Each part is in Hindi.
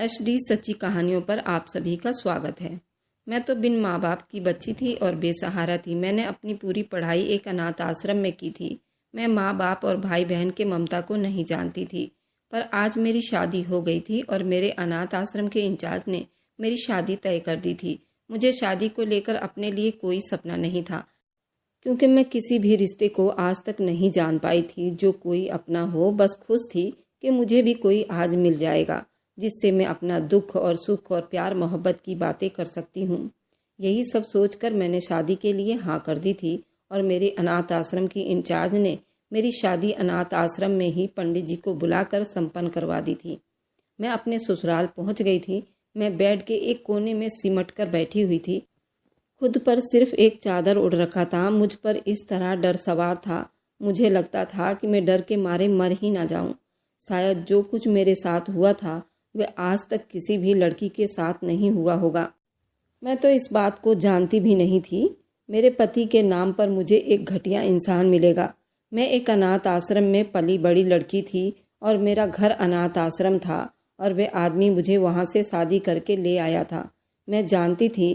HD सच्ची कहानियों पर आप सभी का स्वागत है। मैं तो बिन माँ बाप की बच्ची थी और बेसहारा थी। मैंने अपनी पूरी पढ़ाई एक अनाथ आश्रम में की थी। मैं माँ बाप और भाई बहन के ममता को नहीं जानती थी, पर आज मेरी शादी हो गई थी और मेरे अनाथ आश्रम के इंचार्ज ने मेरी शादी तय कर दी थी। मुझे शादी को लेकर अपने लिए कोई सपना नहीं था, क्योंकि मैं किसी भी रिश्ते को आज तक नहीं जान पाई थी जो कोई अपना हो। बस खुश थी कि मुझे भी कोई आज मिल जाएगा जिससे मैं अपना दुख और सुख और प्यार मोहब्बत की बातें कर सकती हूँ। यही सब सोचकर मैंने शादी के लिए हाँ कर दी थी और मेरे अनाथ आश्रम की इंचार्ज ने मेरी शादी अनाथ आश्रम में ही पंडित जी को बुलाकर संपन्न करवा दी थी। मैं अपने ससुराल पहुँच गई थी। मैं बेड के एक कोने में सिमट कर बैठी हुई थी। खुद पर सिर्फ एक चादर उड़ रखा था। मुझ पर इस तरह डर सवार था, मुझे लगता था कि मैं डर के मारे मर ही ना जाऊं। शायद जो कुछ मेरे साथ हुआ था वह आज तक किसी भी लड़की के साथ नहीं हुआ होगा। मैं तो इस बात को जानती भी नहीं थी मेरे पति के नाम पर मुझे एक घटिया इंसान मिलेगा। मैं एक अनाथ आश्रम में पली बड़ी लड़की थी और मेरा घर अनाथ आश्रम था और वह आदमी मुझे वहां से शादी करके ले आया था। मैं जानती थी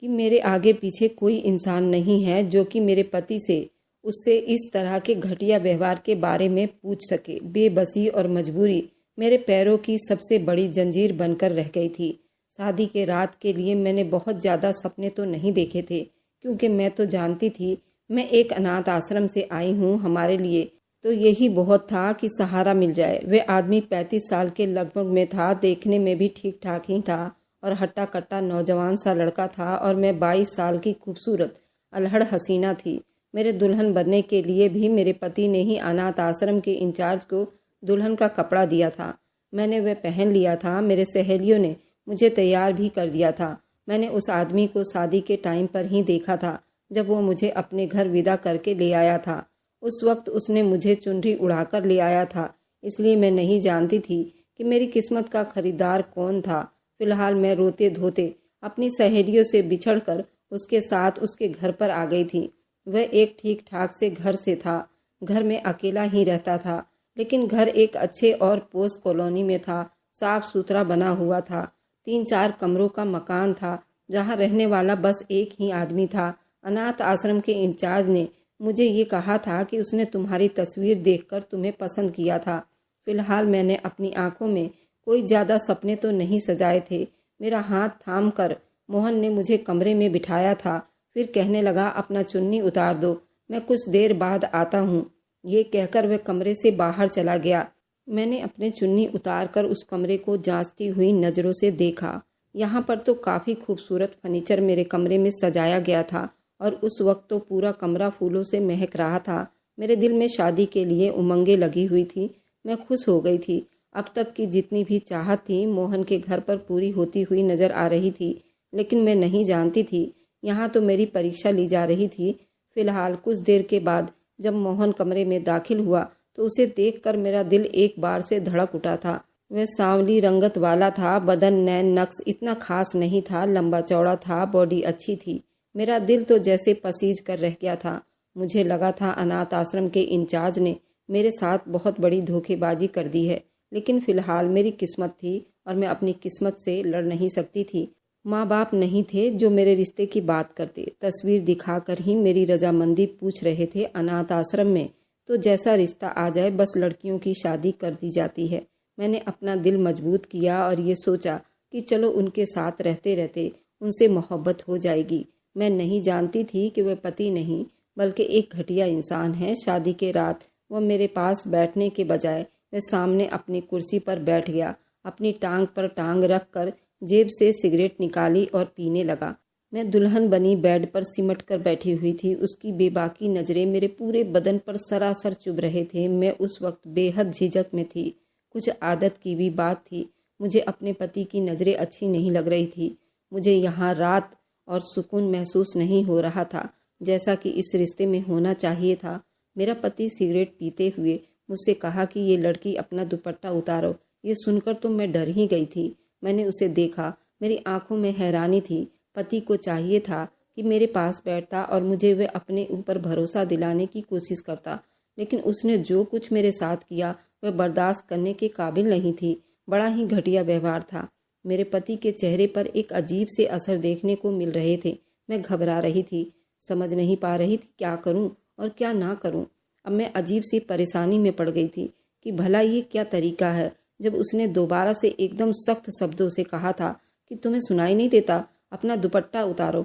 कि मेरे आगे पीछे कोई इंसान नहीं है जो कि मेरे पति से उससे इस तरह के घटिया व्यवहार के बारे में पूछ सके। बेबसी और मजबूरी मेरे पैरों की सबसे बड़ी जंजीर बनकर रह गई थी। शादी के रात के लिए मैंने बहुत ज़्यादा सपने तो नहीं देखे थे, क्योंकि मैं तो जानती थी मैं एक अनाथ आश्रम से आई हूँ। हमारे लिए तो यही बहुत था कि सहारा मिल जाए। वह आदमी 35 साल के लगभग में था, देखने में भी ठीक ठाक ही था और हट्टा कट्टा नौजवान सा लड़का था और मैं 22 साल की खूबसूरत अल्हड़ हसीना थी। मेरे दुल्हन बनने के लिए भी मेरे पति ने ही अनाथ आश्रम के इंचार्ज को दुल्हन का कपड़ा दिया था। मैंने वह पहन लिया था। मेरे सहेलियों ने मुझे तैयार भी कर दिया था। मैंने उस आदमी को शादी के टाइम पर ही देखा था, जब वो मुझे अपने घर विदा करके ले आया था। उस वक्त उसने मुझे चुनरी उड़ाकर ले आया था, इसलिए मैं नहीं जानती थी कि मेरी किस्मत का खरीदार कौन था। फिलहाल मैं रोते धोते अपनी सहेलियों से बिछड़कर उसके साथ उसके घर पर आ गई थी। वह एक ठीक ठाक से घर से था। घर में अकेला ही रहता था, लेकिन घर एक अच्छे और पोश कॉलोनी में था। साफ सुथरा बना हुआ था। 3-4 कमरों का मकान था जहां रहने वाला बस एक ही आदमी था। अनाथ आश्रम के इंचार्ज ने मुझे ये कहा था कि उसने तुम्हारी तस्वीर देखकर तुम्हें पसंद किया था। फिलहाल मैंने अपनी आंखों में कोई ज़्यादा सपने तो नहीं सजाए थे। मेरा हाथ थाम कर मोहन ने मुझे कमरे में बिठाया था। फिर कहने लगा, अपना चुन्नी उतार दो, मैं कुछ देर बाद आता हूँ। ये कहकर वह कमरे से बाहर चला गया। मैंने अपने चुन्नी उतारकर उस कमरे को जांचती हुई नज़रों से देखा। यहाँ पर तो काफ़ी खूबसूरत फर्नीचर मेरे कमरे में सजाया गया था और उस वक्त तो पूरा कमरा फूलों से महक रहा था। मेरे दिल में शादी के लिए उमंगें लगी हुई थी। मैं खुश हो गई थी। अब तक की जितनी भी चाहत थी मोहन के घर पर पूरी होती हुई नज़र आ रही थी, लेकिन मैं नहीं जानती थी यहाँ तो मेरी परीक्षा ली जा रही थी। फिलहाल कुछ देर के बाद जब मोहन कमरे में दाखिल हुआ तो उसे देखकर मेरा दिल एक बार से धड़क उठा था। वह सांवली रंगत वाला था। बदन नैन नक्श इतना खास नहीं था, लंबा चौड़ा था, बॉडी अच्छी थी। मेरा दिल तो जैसे पसीज कर रह गया था। मुझे लगा था अनाथ आश्रम के इंचार्ज ने मेरे साथ बहुत बड़ी धोखेबाजी कर दी है, लेकिन फिलहाल मेरी किस्मत थी और मैं अपनी किस्मत से लड़ नहीं सकती थी। माँ बाप नहीं थे जो मेरे रिश्ते की बात करते, तस्वीर दिखाकर ही मेरी रजामंदी पूछ रहे थे। अनाथ आश्रम में तो जैसा रिश्ता आ जाए बस लड़कियों की शादी कर दी जाती है। मैंने अपना दिल मजबूत किया और ये सोचा कि चलो उनके साथ रहते रहते उनसे मोहब्बत हो जाएगी। मैं नहीं जानती थी कि वह पति नहीं बल्कि एक घटिया इंसान है। शादी के रात वह मेरे पास बैठने के बजाय वह सामने अपनी कुर्सी पर बैठ गया। अपनी टांग पर टांग रख कर जेब से सिगरेट निकाली और पीने लगा। मैं दुल्हन बनी बेड पर सिमट कर बैठी हुई थी। उसकी बेबाकी नज़रें मेरे पूरे बदन पर सरासर चुभ रहे थे। मैं उस वक्त बेहद झिझक में थी। कुछ आदत की भी बात थी। मुझे अपने पति की नज़रें अच्छी नहीं लग रही थी। मुझे यहाँ रात और सुकून महसूस नहीं हो रहा था जैसा कि इस रिश्ते में होना चाहिए था। मेरा पति सिगरेट पीते हुए मुझसे कहा कि ये लड़की अपना दुपट्टा उतारो। ये सुनकर तो मैं डर ही गई थी। मैंने उसे देखा। मेरी आंखों में हैरानी थी। पति को चाहिए था कि मेरे पास बैठता और मुझे वह अपने ऊपर भरोसा दिलाने की कोशिश करता, लेकिन उसने जो कुछ मेरे साथ किया वह बर्दाश्त करने के काबिल नहीं थी। बड़ा ही घटिया व्यवहार था। मेरे पति के चेहरे पर एक अजीब से असर देखने को मिल रहे थे। मैं घबरा रही थी, समझ नहीं पा रही थी क्या करूं और क्या ना करूं। अब मैं अजीब सी परेशानी में पड़ गई थी कि भला ये क्या तरीका है। जब उसने दोबारा से एकदम सख्त शब्दों से कहा था कि तुम्हें सुनाई नहीं देता, अपना दुपट्टा उतारो,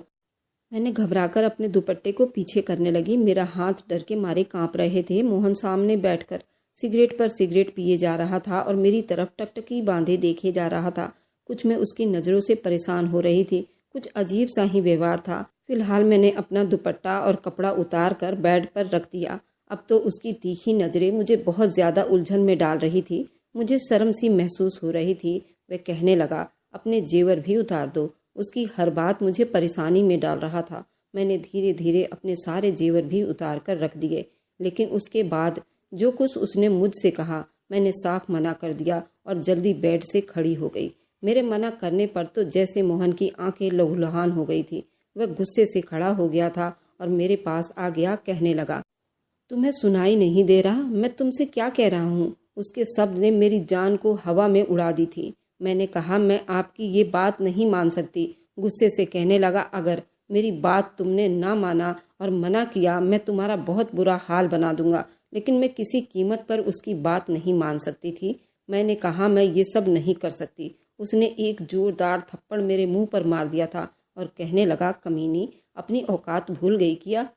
मैंने घबराकर अपने दुपट्टे को पीछे करने लगी। मेरा हाथ डर के मारे कांप रहे थे। मोहन सामने बैठकर सिगरेट पर सिगरेट पिए जा रहा था और मेरी तरफ टकटकी बांधे देखे जा रहा था। कुछ मैं उसकी नज़रों से परेशान हो रही थी, कुछ अजीब सा ही व्यवहार था। फिलहाल मैंने अपना दुपट्टा और कपड़ा उतार कर बेड पर रख दिया। अब तो उसकी तीखी नज़रें मुझे बहुत ज़्यादा उलझन में डाल रही थी। मुझे शर्म सी महसूस हो रही थी। वह कहने लगा, अपने जेवर भी उतार दो। उसकी हर बात मुझे परेशानी में डाल रहा था। मैंने धीरे धीरे अपने सारे जेवर भी उतार कर रख दिए, लेकिन उसके बाद जो कुछ उसने मुझसे कहा मैंने साफ मना कर दिया और जल्दी बेड से खड़ी हो गई। मेरे मना करने पर तो जैसे मोहन की आंखें लहूलुहान हो गई थी। वह गुस्से से खड़ा हो गया था और मेरे पास आ गया। कहने लगा, तुम्हें सुनाई नहीं दे रहा? मैं तुमसे क्या कह रहा हूँ? उसके शब्द ने मेरी जान को हवा में उड़ा दी थी। मैंने कहा, मैं आपकी ये बात नहीं मान सकती। गुस्से से कहने लगा, अगर मेरी बात तुमने ना माना और मना किया, मैं तुम्हारा बहुत बुरा हाल बना दूंगा। लेकिन मैं किसी कीमत पर उसकी बात नहीं मान सकती थी। मैंने कहा, मैं ये सब नहीं कर सकती। उसने एक जोरदार थप्पड़ मेरे मुंह पर मार दिया था और कहने लगा, कमीनी, अपनी औकात भूल गई क्या?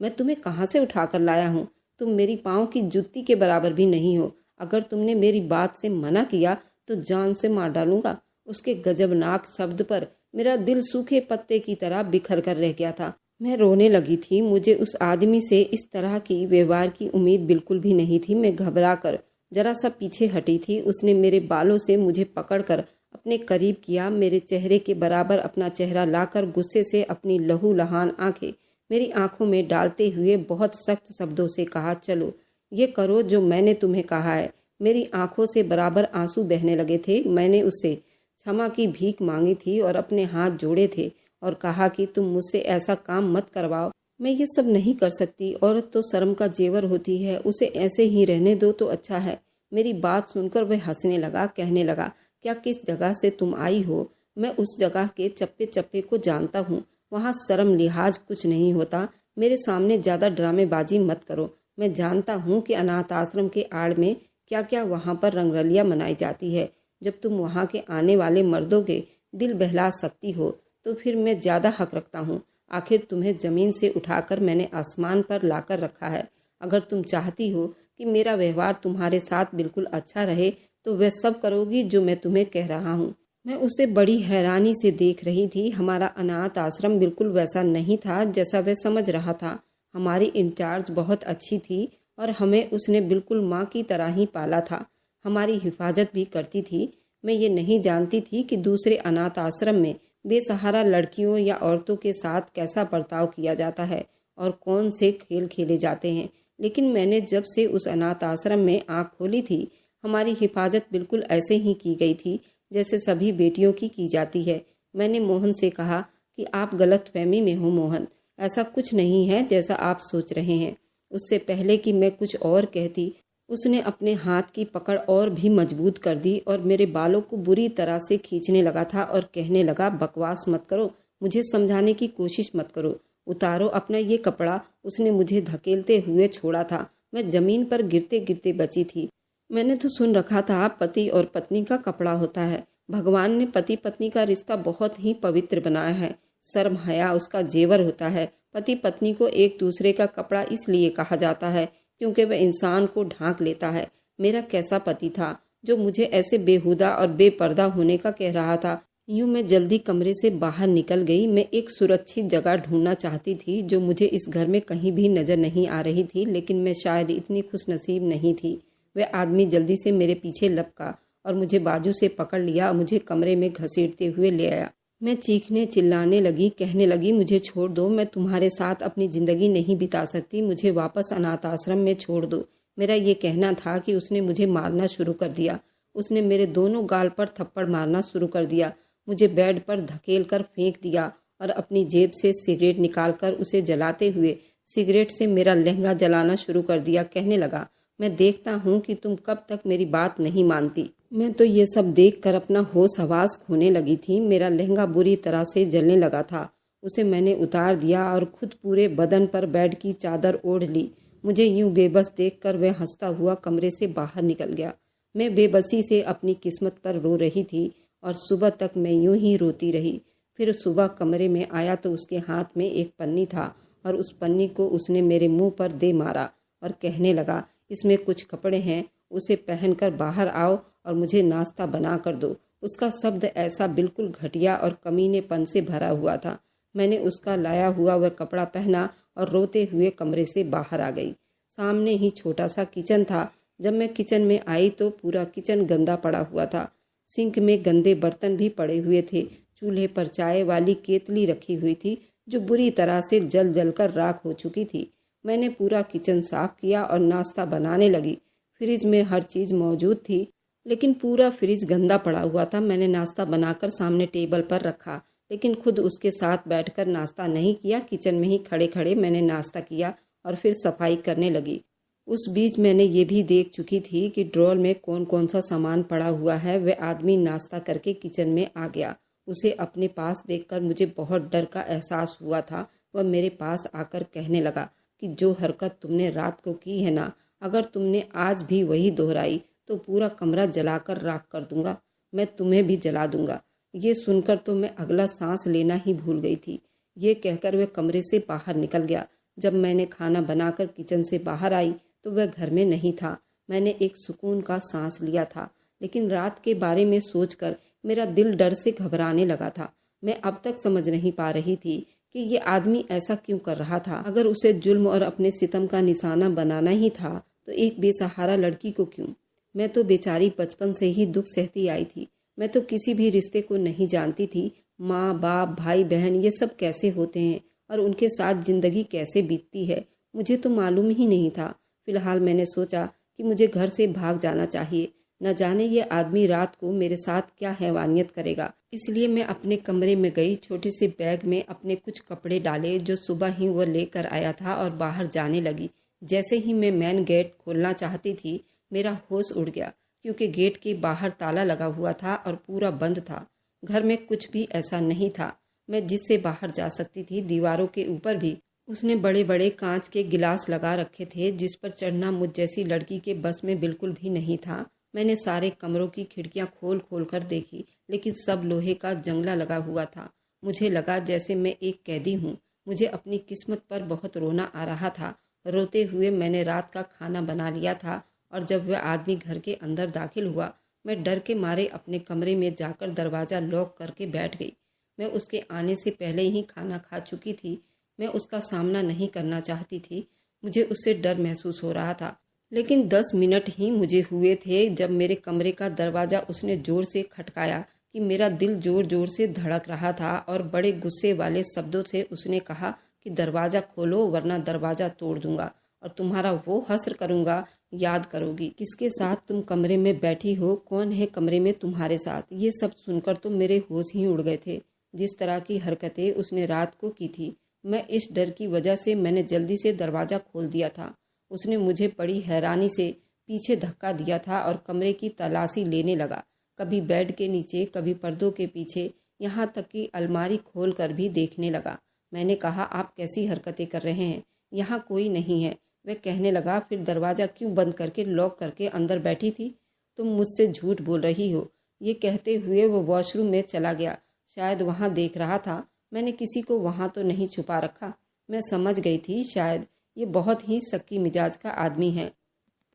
मैं तुम्हें कहाँ से उठा कर लाया हूँ? तुम मेरी पाँव की जुत्ती के बराबर भी नहीं हो। अगर तुमने मेरी बात से मना किया तो जान से मार डालूंगा। उसके गजबनाक शब्द पर मेरा दिल सूखे पत्ते की तरह बिखर कर रह गया था। मैं रोने लगी थी। मुझे उस आदमी से इस तरह की व्यवहार की उम्मीद बिल्कुल भी नहीं थी। मैं घबरा कर जरा सा पीछे हटी थी। उसने मेरे बालों से मुझे पकड़कर अपने करीब किया। मेरे चेहरे के बराबर अपना चेहरा लाकर गुस्से से अपनी लहूलुहान आंखें मेरी आंखों में डालते हुए बहुत सख्त शब्दों से कहा, चलो ये करो जो मैंने तुम्हें कहा है। मेरी आंखों से बराबर आंसू बहने लगे थे। मैंने उससे क्षमा की भीख मांगी थी और अपने हाथ जोड़े थे और कहा कि तुम मुझसे ऐसा काम मत करवाओ। मैं ये सब नहीं कर सकती। औरत तो शर्म का जेवर होती है, उसे ऐसे ही रहने दो तो अच्छा है। मेरी बात सुनकर वह हंसने लगा। कहने लगा, क्या किस जगह से तुम आई हो? मैं उस जगह के चप्पे चप्पे को जानता हूँ। वहाँ शर्म लिहाज कुछ नहीं होता। मेरे सामने ज़्यादा ड्रामेबाजी मत करो। मैं जानता हूँ कि अनाथ आश्रम के आड़ में क्या क्या वहाँ पर रंगरलियाँ मनाई जाती है। जब तुम वहाँ के आने वाले मर्दों के दिल बहला सकती हो तो फिर मैं ज़्यादा हक रखता हूँ। आखिर तुम्हें ज़मीन से उठाकर मैंने आसमान पर लाकर रखा है। अगर तुम चाहती हो कि मेरा व्यवहार तुम्हारे साथ बिल्कुल अच्छा रहे तो वह सब करोगी जो मैं तुम्हें कह रहा हूँ। मैं उसे बड़ी हैरानी से देख रही थी। हमारा अनाथ आश्रम बिल्कुल वैसा नहीं था जैसा वह समझ रहा था। हमारी इंचार्ज बहुत अच्छी थी और हमें उसने बिल्कुल माँ की तरह ही पाला था। हमारी हिफाजत भी करती थी। मैं ये नहीं जानती थी कि दूसरे अनाथ आश्रम में बेसहारा लड़कियों या औरतों के साथ कैसा बर्ताव किया जाता है और कौन से खेल खेले जाते हैं। लेकिन मैंने जब से उस अनाथ आश्रम में आँख खोली थी, हमारी हिफाजत बिल्कुल ऐसे ही की गई थी जैसे सभी बेटियों की जाती है। मैंने मोहन से कहा कि आप गलतफहमी में हो मोहन, ऐसा कुछ नहीं है जैसा आप सोच रहे हैं। उससे पहले कि मैं कुछ और कहती, उसने अपने हाथ की पकड़ और भी मजबूत कर दी और मेरे बालों को बुरी तरह से खींचने लगा था और कहने लगा, बकवास मत करो, मुझे समझाने की कोशिश मत करो, उतारो अपना ये कपड़ा। उसने मुझे धकेलते हुए छोड़ा था। मैं जमीन पर गिरते गिरते बची थी। मैंने तो सुन रखा था पति और पत्नी का कपड़ा होता है। भगवान ने पति पत्नी का रिश्ता बहुत ही पवित्र बनाया है। शर्म हया उसका जेवर होता है। पति पत्नी को एक दूसरे का कपड़ा इसलिए कहा जाता है क्योंकि वह इंसान को ढांक लेता है। मेरा कैसा पति था जो मुझे ऐसे बेहुदा और बेपर्दा होने का कह रहा था। यूं मैं जल्दी कमरे से बाहर निकल गई। मैं एक सुरक्षित जगह ढूंढना चाहती थी जो मुझे इस घर में कहीं भी नजर नहीं आ रही थी, लेकिन मैं शायद इतनी खुशनसीब नहीं थी। वह आदमी जल्दी से मेरे पीछे लपका और मुझे बाजू से पकड़ लिया, मुझे कमरे में घसीटते हुए ले आया। मैं चीखने चिल्लाने लगी, कहने लगी, मुझे छोड़ दो, मैं तुम्हारे साथ अपनी जिंदगी नहीं बिता सकती, मुझे वापस अनाथ आश्रम में छोड़ दो। मेरा ये कहना था कि उसने मुझे मारना शुरू कर दिया। उसने मेरे दोनों गाल पर थप्पड़ मारना शुरू कर दिया, मुझे बेड पर धकेल कर फेंक दिया और अपनी जेब से सिगरेट निकालकर उसे जलाते हुए सिगरेट से मेरा लहंगा जलाना शुरू कर दिया। कहने लगा, मैं देखता हूँ कि तुम कब तक मेरी बात नहीं मानती। मैं तो ये सब देखकर अपना होश हवास खोने लगी थी। मेरा लहंगा बुरी तरह से जलने लगा था। उसे मैंने उतार दिया और खुद पूरे बदन पर बेड की चादर ओढ़ ली। मुझे यूं बेबस देखकर वह हंसता हुआ कमरे से बाहर निकल गया। मैं बेबसी से अपनी किस्मत पर रो रही थी और सुबह तक मैं यूं ही रोती रही। फिर सुबह कमरे में आया तो उसके हाथ में एक पन्नी था और उस पन्नी को उसने मेरे मुंह पर दे मारा और कहने लगा, इसमें कुछ कपड़े हैं, उसे पहनकर बाहर आओ और मुझे नाश्ता बना कर दो। उसका शब्द ऐसा बिल्कुल घटिया और कमीनेपन से भरा हुआ था। मैंने उसका लाया हुआ वह कपड़ा पहना और रोते हुए कमरे से बाहर आ गई। सामने ही छोटा सा किचन था। जब मैं किचन में आई तो पूरा किचन गंदा पड़ा हुआ था। सिंक में गंदे बर्तन भी पड़े हुए थे। चूल्हे पर चाय वाली केतली रखी हुई थी जो बुरी तरह से जल जल कर राख हो चुकी थी। मैंने पूरा किचन साफ किया और नाश्ता बनाने लगी। फ्रिज में हर चीज़ मौजूद थी, लेकिन पूरा फ्रिज गंदा पड़ा हुआ था। मैंने नाश्ता बनाकर सामने टेबल पर रखा, लेकिन खुद उसके साथ बैठकर नाश्ता नहीं किया। किचन में ही खड़े खड़े मैंने नाश्ता किया और फिर सफाई करने लगी। उस बीच मैंने ये भी देख चुकी थी कि ड्रॉर में कौन कौन सा सामान पड़ा हुआ है। वह आदमी नाश्ता करके किचन में आ गया। उसे अपने पास देखकर मुझे बहुत डर का एहसास हुआ था। वह मेरे पास आकर कहने लगा कि जो हरकत तुमने रात को की है ना, अगर तुमने आज भी वही दोहराई तो पूरा कमरा जलाकर राख कर दूंगा। मैं तुम्हें भी जला दूंगा। ये सुनकर तो मैं अगला सांस लेना ही भूल गई थी। ये कहकर वह कमरे से बाहर निकल गया। जब मैंने खाना बनाकर किचन से बाहर आई तो वह घर में नहीं था। मैंने एक सुकून का सांस लिया था, लेकिन रात के बारे में सोचकर मेरा दिल डर से घबराने लगा था। मैं अब तक समझ नहीं पा रही थी कि ये आदमी ऐसा क्यों कर रहा था। अगर उसे जुल्म और अपने सितम का निशाना बनाना ही था तो एक बेसहारा लड़की को क्यों। मैं तो बेचारी बचपन से ही दुख सहती आई थी। मैं तो किसी भी रिश्ते को नहीं जानती थी। माँ बाप भाई बहन ये सब कैसे होते हैं और उनके साथ जिंदगी कैसे बीतती है, मुझे तो मालूम ही नहीं था। फिलहाल मैंने सोचा कि मुझे घर से भाग जाना चाहिए। न जाने ये आदमी रात को मेरे साथ क्या हैवानियत करेगा। इसलिए मैं अपने कमरे में गई। छोटे से बैग में अपने कुछ कपड़े डाले जो सुबह ही वो लेकर आया था और बाहर जाने लगी। जैसे ही मैं मेन गेट खोलना चाहती थी, मेरा होश उड़ गया, क्योंकि गेट के बाहर ताला लगा हुआ था और पूरा बंद था। घर में कुछ भी ऐसा नहीं था मैं जिससे बाहर जा सकती थी। दीवारों के ऊपर भी उसने बड़े बड़े कांच के गिलास लगा रखे थे, जिस पर चढ़ना मुझ जैसी लड़की के बस में बिल्कुल भी नहीं था। मैंने सारे कमरों की खिड़कियां खोल खोल कर देखी, लेकिन सब लोहे का जंगला लगा हुआ था। मुझे लगा जैसे मैं एक कैदी हूँ। मुझे अपनी किस्मत पर बहुत रोना आ रहा था। रोते हुए मैंने रात का खाना बना लिया था और जब वह आदमी घर के अंदर दाखिल हुआ, मैं डर के मारे अपने कमरे में जाकर दरवाज़ा लॉक करके बैठ गई। मैं उसके आने से पहले ही खाना खा चुकी थी। मैं उसका सामना नहीं करना चाहती थी। मुझे उससे डर महसूस हो रहा था, लेकिन 10 मिनट ही मुझे हुए थे जब मेरे कमरे का दरवाज़ा उसने ज़ोर से खटकाया कि मेरा दिल ज़ोर ज़ोर से धड़क रहा था और बड़े गुस्से वाले शब्दों से उसने कहा कि दरवाज़ा खोलो वरना दरवाज़ा तोड़ दूंगा और तुम्हारा वो हश्र करूंगा, याद करोगी किसके साथ तुम कमरे में बैठी हो, कौन है कमरे में तुम्हारे साथ। ये सब सुनकर तो मेरे होश ही उड़ गए थे। जिस तरह की हरकतें उसने रात को की थी, मैं इस डर की वजह से मैंने जल्दी से दरवाज़ा खोल दिया था। उसने मुझे बड़ी हैरानी से पीछे धक्का दिया था और कमरे की तलाशी लेने लगा। कभी बेड के नीचे, कभी पर्दों के पीछे, यहाँ तक कि अलमारी खोल कर भी देखने लगा। मैंने कहा, आप कैसी हरकतें कर रहे हैं, यहाँ कोई नहीं है। वह कहने लगा, फिर दरवाज़ा क्यों बंद करके लॉक करके अंदर बैठी थी? तुम मुझसे झूठ बोल रही हो। ये कहते हुए वो वॉशरूम में चला गया। शायद वहाँ देख रहा था। मैंने किसी को वहाँ तो नहीं छुपा रखा। मैं समझ गई थी शायद ये बहुत ही सक्की मिजाज का आदमी है।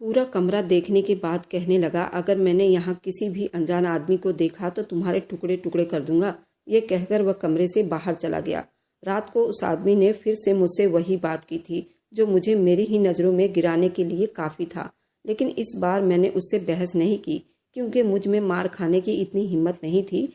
पूरा कमरा देखने के बाद कहने लगा, अगर मैंने यहाँ किसी भी अनजान आदमी को देखा तो तुम्हारे टुकड़े टुकड़े कर दूंगा। ये कहकर वह कमरे से बाहर चला गया। रात को उस आदमी ने फिर से मुझसे वही बात की थी जो मुझे मेरी ही नज़रों में गिराने के लिए काफ़ी था। लेकिन इस बार मैंने उससे बहस नहीं की, क्योंकि मुझ में मार खाने की इतनी हिम्मत नहीं थी।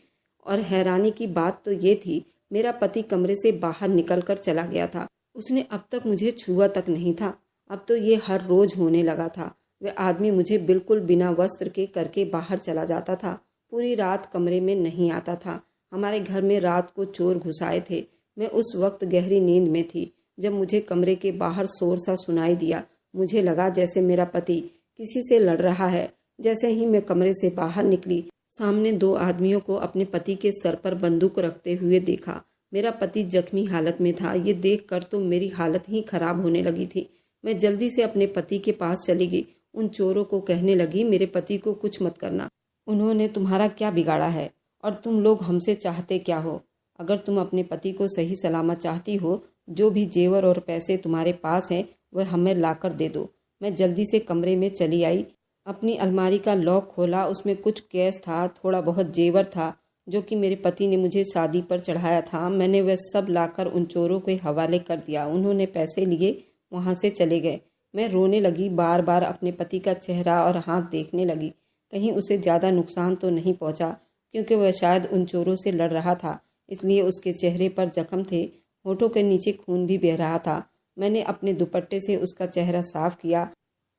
और हैरानी की बात तो ये थी, मेरा पति कमरे से बाहर निकल कर चला गया था। उसने अब तक मुझे छुआ तक नहीं था। अब तो ये हर रोज होने लगा था। वह आदमी मुझे बिल्कुल बिना वस्त्र के करके बाहर चला जाता था। पूरी रात कमरे में नहीं आता था। हमारे घर में रात को चोर घुस आए थे। मैं उस वक्त गहरी नींद में थी जब मुझे कमरे के बाहर शोर सा सुनाई दिया। मुझे लगा जैसे मेरा पति किसी से लड़ रहा है। जैसे ही मैं कमरे से बाहर निकली, सामने 2 आदमियों को अपने पति के सर पर बंदूक रखते हुए देखा। मेरा पति जख्मी हालत में था। ये देखकर तो मेरी हालत ही खराब होने लगी थी। मैं जल्दी से अपने पति के पास चली गई। उन चोरों को कहने लगी, मेरे पति को कुछ मत करना। उन्होंने तुम्हारा क्या बिगाड़ा है और तुम लोग हमसे चाहते क्या हो? अगर तुम अपने पति को सही सलामत चाहती हो, जो भी जेवर और पैसे तुम्हारे पास हैं वह हमें लाकर दे दो। मैं जल्दी से कमरे में चली आई। अपनी अलमारी का लॉक खोला। उसमें कुछ कैश था, थोड़ा बहुत जेवर था जो कि मेरे पति ने मुझे शादी पर चढ़ाया था। मैंने वह सब लाकर उन चोरों के हवाले कर दिया। उन्होंने पैसे लिए, वहां से चले गए। मैं रोने लगी, बार बार अपने पति का चेहरा और हाथ देखने लगी। कहीं उसे ज़्यादा नुकसान तो नहीं पहुंचा, क्योंकि वह शायद उन चोरों से लड़ रहा था, इसलिए उसके चेहरे पर जख्म थे। होठों के नीचे खून भी बह रहा था। मैंने अपने दुपट्टे से उसका चेहरा साफ किया।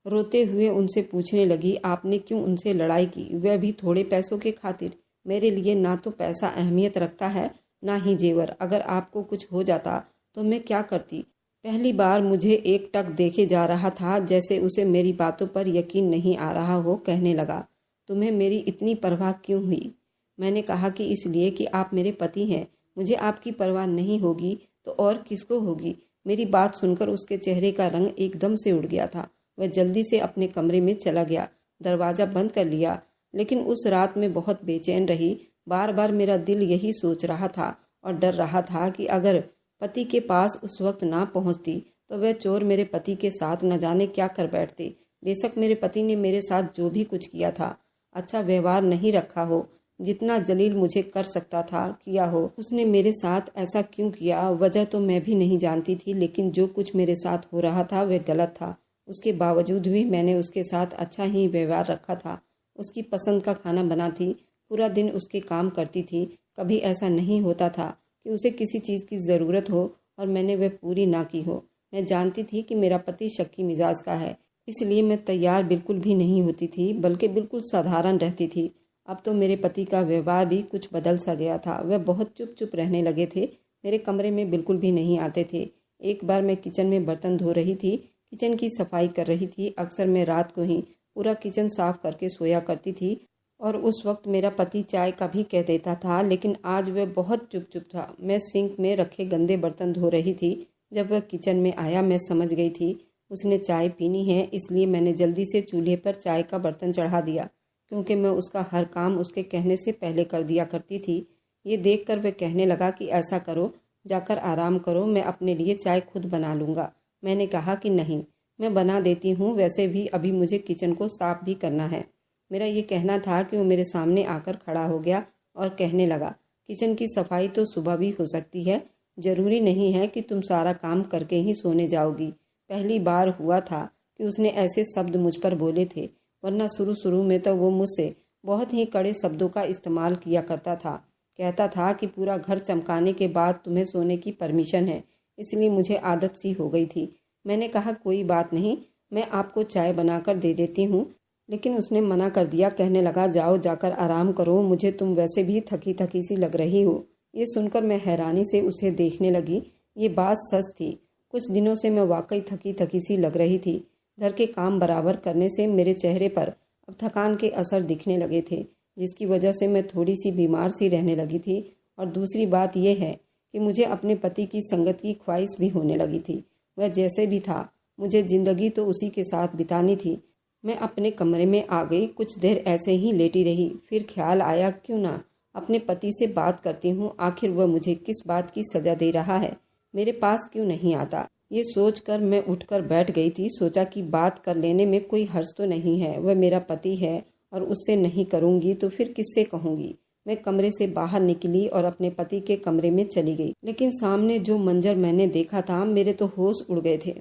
रोते हुए उनसे पूछने लगी, आपने क्यों उनसे लड़ाई की, वह भी थोड़े पैसों के खातिर? मेरे लिए ना तो पैसा अहमियत रखता है, ना ही जेवर। अगर आपको कुछ हो जाता तो मैं क्या करती? पहली बार मुझे एक टक देखे जा रहा था, जैसे उसे मेरी बातों पर यकीन नहीं आ रहा हो। कहने लगा, तुम्हें मेरी इतनी परवाह क्यों हुई? मैंने कहा कि इसलिए कि आप मेरे पति हैं। मुझे आपकी परवाह नहीं होगी तो और किसको होगी? मेरी बात सुनकर उसके चेहरे का रंग एकदम से उड़ गया था। वह जल्दी से अपने कमरे में चला गया, दरवाज़ा बंद कर लिया। लेकिन उस रात में बहुत बेचैन रही। बार बार मेरा दिल यही सोच रहा था और डर रहा था कि अगर पति के पास उस वक्त ना पहुंचती तो वह चोर मेरे पति के साथ न जाने क्या कर बैठते। बेशक मेरे पति ने मेरे साथ जो भी कुछ किया था, अच्छा व्यवहार नहीं रखा हो, जितना जलील मुझे कर सकता था किया हो, उसने मेरे साथ ऐसा क्यों किया? वजह तो मैं भी नहीं जानती थी, लेकिन जो कुछ मेरे साथ हो रहा था वह गलत था। उसके बावजूद भी मैंने उसके साथ अच्छा ही व्यवहार रखा था। उसकी पसंद का खाना बनाती, पूरा दिन उसके काम करती थी। कभी ऐसा नहीं होता था कि उसे किसी चीज़ की ज़रूरत हो और मैंने वह पूरी ना की हो। मैं जानती थी कि मेरा पति शक्की मिजाज का है, इसलिए मैं तैयार बिल्कुल भी नहीं होती थी, बल्कि बिल्कुल साधारण रहती थी। अब तो मेरे पति का व्यवहार भी कुछ बदल सा गया था। वह बहुत चुप चुप रहने लगे थे। मेरे कमरे में बिल्कुल भी नहीं आते थे। एक बार मैं किचन में बर्तन धो रही थी, किचन की सफाई कर रही थी। अक्सर मैं रात को ही पूरा किचन साफ करके सोया करती थी और उस वक्त मेरा पति चाय का भी कह देता था, लेकिन आज वह बहुत चुप चुप था। मैं सिंक में रखे गंदे बर्तन धो रही थी। जब वह किचन में आया, मैं समझ गई थी उसने चाय पीनी है, इसलिए मैंने जल्दी से चूल्हे पर चाय का बर्तन चढ़ा दिया, क्योंकि मैं उसका हर काम उसके कहने से पहले कर दिया करती थी। ये देखकर वह कहने लगा कि ऐसा करो, जाकर आराम करो, मैं अपने लिए चाय खुद बना लूँगा। मैंने कहा कि नहीं, मैं बना देती हूँ, वैसे भी अभी मुझे किचन को साफ भी करना है। मेरा ये कहना था कि वो मेरे सामने आकर खड़ा हो गया और कहने लगा, किचन की सफाई तो सुबह भी हो सकती है, ज़रूरी नहीं है कि तुम सारा काम करके ही सोने जाओगी। पहली बार हुआ था कि उसने ऐसे शब्द मुझ पर बोले थे, वरना शुरू शुरू में तो वो मुझसे बहुत ही कड़े शब्दों का इस्तेमाल किया करता था। कहता था कि पूरा घर चमकाने के बाद तुम्हें सोने की परमिशन है, इसलिए मुझे आदत सी हो गई थी। मैंने कहा कोई बात नहीं, मैं आपको चाय बनाकर दे देती हूँ, लेकिन उसने मना कर दिया। कहने लगा, जाओ जाकर आराम करो, मुझे तुम वैसे भी थकी थकी सी लग रही हो। ये सुनकर मैं हैरानी से उसे देखने लगी। ये बात सच थी। कुछ दिनों से मैं वाकई थकी थकी सी लग रही थी। घर के काम बराबर करने से मेरे चेहरे पर अब थकान के असर दिखने लगे थे, जिसकी वजह से मैं थोड़ी सी बीमार सी रहने लगी थी। और दूसरी बात यह है कि मुझे अपने पति की संगत की ख्वाहिश भी होने लगी थी। वह जैसे भी था, मुझे ज़िंदगी तो उसी के साथ बितानी थी। मैं अपने कमरे में आ गई। कुछ देर ऐसे ही लेटी रही। फिर ख्याल आया, क्यों ना अपने पति से बात करती हूँ, आखिर वह मुझे किस बात की सज़ा दे रहा है, मेरे पास क्यों नहीं आता। ये सोचकर मैं उठकर बैठ गई थी। सोचा कि बात कर लेने में कोई हर्ज तो नहीं है, वह मेरा पति है और उससे नहीं करूँगी तो फिर किससे कहूँगी। मैं कमरे से बाहर निकली और अपने पति के कमरे में चली गई। लेकिन सामने जो मंजर मैंने देखा था, मेरे तो होश उड़ गए थे।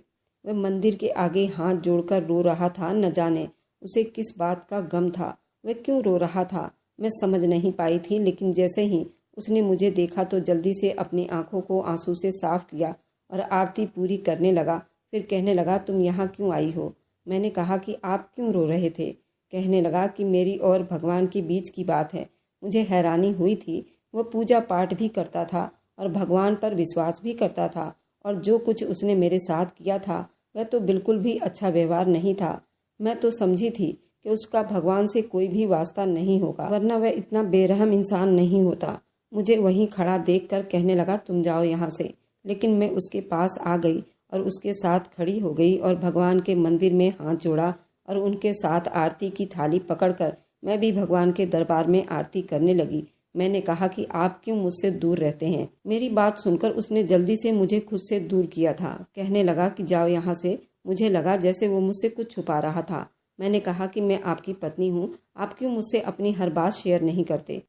वह मंदिर के आगे हाथ जोड़कर रो रहा था। न जाने उसे किस बात का गम था, वह क्यों रो रहा था, मैं समझ नहीं पाई थी। लेकिन जैसे ही उसने मुझे देखा तो जल्दी से अपनी आंखों को आंसू से साफ किया और आरती पूरी करने लगा। फिर कहने लगा, तुम यहाँ क्यों आई हो? मैंने कहा कि आप क्यों रो रहे थे? कहने लगा कि मेरी और भगवान के बीच की बात है। मुझे हैरानी हुई थी। वह पूजा पाठ भी करता था और भगवान पर विश्वास भी करता था, और जो कुछ उसने मेरे साथ किया था वह तो बिल्कुल भी अच्छा व्यवहार नहीं था। मैं तो समझी थी कि कि उसका भगवान से कोई भी वास्ता नहीं होगा, वरना वह इतना बेरहम इंसान नहीं होता। मुझे वहीं खड़ा देखकर कहने लगा, तुम जाओ यहाँ से। लेकिन मैं उसके पास आ गई और उसके साथ खड़ी हो गई और भगवान के मंदिर में हाथ जोड़ा और उनके साथ आरती की थाली पकड़कर मैं भी भगवान के दरबार में आरती करने लगी। मैंने कहा कि आप क्यों मुझसे दूर रहते हैं। मेरी बात सुनकर उसने जल्दी से मुझे खुद से दूर किया था। कहने लगा कि जाओ यहाँ से। मुझे लगा जैसे वो मुझसे कुछ छुपा रहा था। मैंने कहा कि मैं आपकी पत्नी हूँ, आप क्यों मुझसे अपनी हर बात शेयर नहीं करते।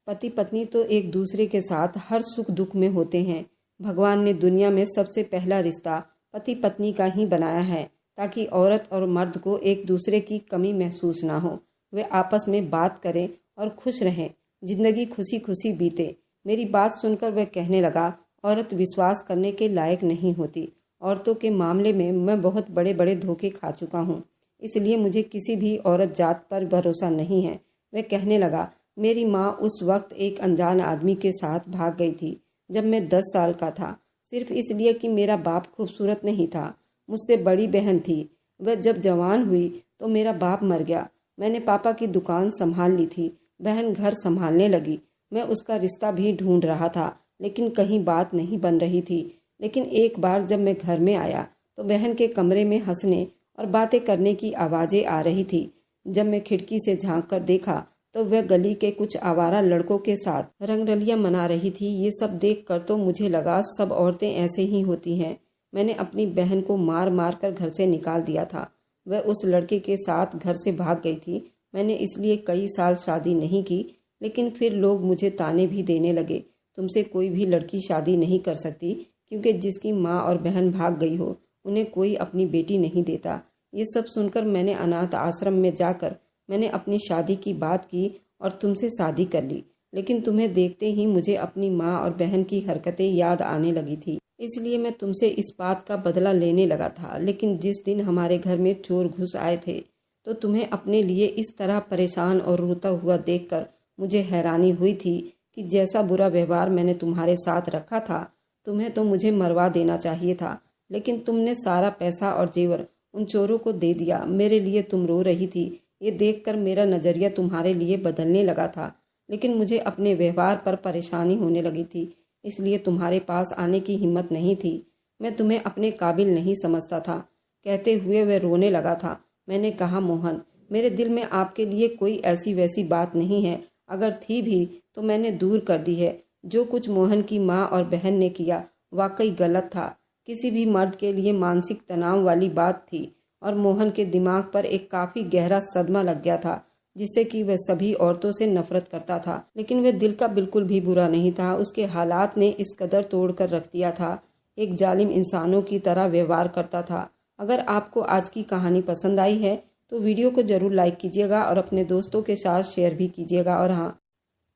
पति पत्नी तो एक दूसरे के साथ हर सुख दुख में होते हैं। भगवान ने दुनिया में सबसे पहला रिश्ता पति पत्नी का ही बनाया है, ताकि औरत और मर्द को एक दूसरे की कमी महसूस ना हो। वे आपस में बात करें और खुश रहें, जिंदगी खुशी खुशी बीते। मेरी बात सुनकर वह कहने लगा, औरत विश्वास करने के लायक नहीं होती। औरतों के मामले में मैं बहुत बड़े बड़े धोखे खा चुका हूँ, इसलिए मुझे किसी भी औरत जात पर भरोसा नहीं है। वह कहने लगा, मेरी माँ उस वक्त एक अनजान आदमी के साथ भाग गई थी जब मैं 10 साल का था, सिर्फ इसलिए कि मेरा बाप खूबसूरत नहीं था। मुझसे बड़ी बहन थी। वह जब जवान हुई तो मेरा बाप मर गया। मैंने पापा की दुकान संभाल ली थी। बहन घर संभालने लगी। मैं उसका रिश्ता भी ढूंढ रहा था, लेकिन कहीं बात नहीं बन रही थी। लेकिन एक बार जब मैं घर में आया तो बहन के कमरे में हंसने और बातें करने की आवाज़ें आ रही थी। जब मैं खिड़की से झांक कर देखा तो वह गली के कुछ आवारा लड़कों के साथ रंगरलियां मना रही थी। ये सब देखकर तो मुझे लगा सब औरतें ऐसे ही होती हैं। मैंने अपनी बहन को मार मार कर घर से निकाल दिया था। वह उस लड़के के साथ घर से भाग गई थी। मैंने इसलिए कई साल शादी नहीं की, लेकिन फिर लोग मुझे ताने भी देने लगे, तुमसे कोई भी लड़की शादी नहीं कर सकती, क्योंकि जिसकी माँ और बहन भाग गई हो उन्हें कोई अपनी बेटी नहीं देता। ये सब सुनकर मैंने अनाथ आश्रम में जाकर मैंने अपनी शादी की बात की और तुमसे शादी कर ली। लेकिन तुम्हें देखते ही मुझे अपनी माँ और बहन की हरकतें याद आने लगी थी, इसलिए मैं तुमसे इस बात का बदला लेने लगा था। लेकिन जिस दिन हमारे घर में चोर घुस आए थे तो तुम्हें अपने लिए इस तरह परेशान और रोता हुआ देखकर मुझे हैरानी हुई थी कि जैसा बुरा व्यवहार मैंने तुम्हारे साथ रखा था, तुम्हें तो मुझे मरवा देना चाहिए था। लेकिन तुमने सारा पैसा और जेवर उन चोरों को दे दिया। मेरे लिए तुम रो रही थी, ये देखकर मेरा नज़रिया तुम्हारे लिए बदलने लगा था। लेकिन मुझे अपने व्यवहार पर परेशानी होने लगी थी, इसलिए तुम्हारे पास आने की हिम्मत नहीं थी। मैं तुम्हें अपने काबिल नहीं समझता था। कहते हुए वह रोने लगा था। मैंने कहा, मोहन, मेरे दिल में आपके लिए कोई ऐसी वैसी बात नहीं है। अगर थी भी तो मैंने दूर कर दी है। जो कुछ मोहन की माँ और बहन ने किया वाकई गलत था। किसी भी मर्द के लिए मानसिक तनाव वाली बात थी और मोहन के दिमाग पर एक काफ़ी गहरा सदमा लग गया था, जिससे कि वह सभी औरतों से नफरत करता था। लेकिन वह दिल का बिल्कुल भी बुरा नहीं था। उसके हालात ने इस कदर तोड़ कर रख दिया था, एक जालिम इंसानों की तरह व्यवहार करता था। अगर आपको आज की कहानी पसंद आई है तो वीडियो को जरूर लाइक कीजिएगा और अपने दोस्तों के साथ शेयर भी कीजिएगा। और हाँ,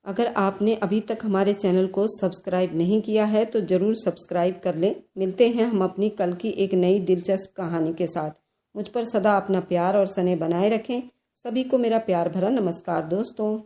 अगर आपने अभी तक हमारे चैनल को सब्सक्राइब नहीं किया है तो ज़रूर सब्सक्राइब कर लें। मिलते हैं हम अपनी कल की एक नई दिलचस्प कहानी के साथ। मुझ पर सदा अपना प्यार और स्नेह बनाए रखें। सभी को मेरा प्यार भरा नमस्कार दोस्तों।